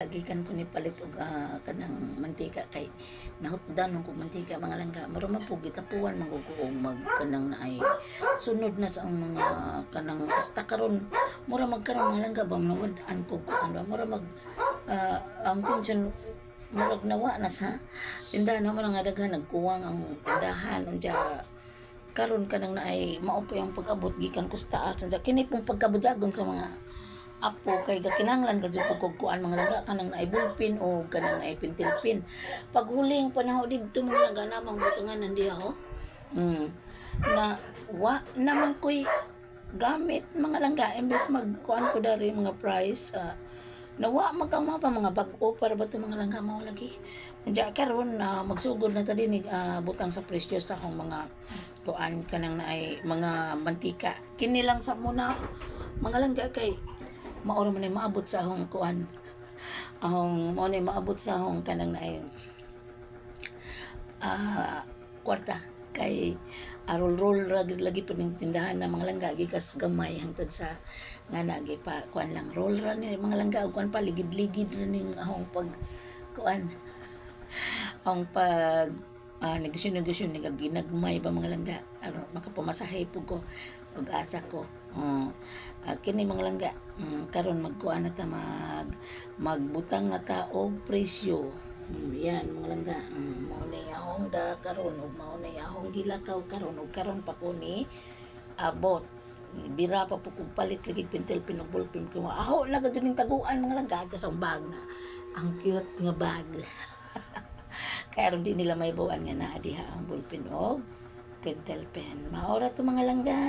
Gikan ko ni palit og kanang mantika kay nahutdan ko mantika mga langga maro man po gitapuan man ko mag kanang naay sunod na sa ang mga kanang basta karon mura magkaron mga langga ba nawad-an ko ano mura mag ang tension murag nawa na sa tindahan naman nga daghan nagkuwang ang tindahan anja karon kanang naay mao po ang pag-abot gikan ko sa taas anja kini pong pagkabujagon sa mga apo kay gakinanglan gadyo ko kuan mga laga kanang naay bulpin o kanang naay pintilpin pag huling panahon didto mga laga namang butangan nandiya ho na wa naman koy gamit mga langga imbes magkuan ko dari mga price nawa magkama pa mga bag-o para ba mga langga mao lagi nandiya karon magsugod na ta dinig butang sa presyo sa akong mga kuan kanang naay mga mantika kini lang sa muna mga langga kay maoro man maabot sa akong kuan mao ni maabot sa akong kanang naay kwarta kay roll lagi pa ning tindahan na mga langga gikas gamay hangtod sa nga nagi pa kuan lang roll ra ni mga langga kuan pa ligid-ligid ra ning akong pag kuan ang pag negosyo ni ginagmay ba mga langga makapamasahe po ko ug asa ko kini mga langga karon magkuan na ta magbutang na ta og presyo yan mga langga mao na ahong da karon ug mao na ahong gilakaw karon ug karon pa ko ni abot bira pa po kog palit lagi pintel pinugbolpin ko aho na gud ning taguan mga langga sa bag na ang cute nga bag kaya ron di nila may buwan nga naa diha ang ballpen og pentel pen maora to mga langga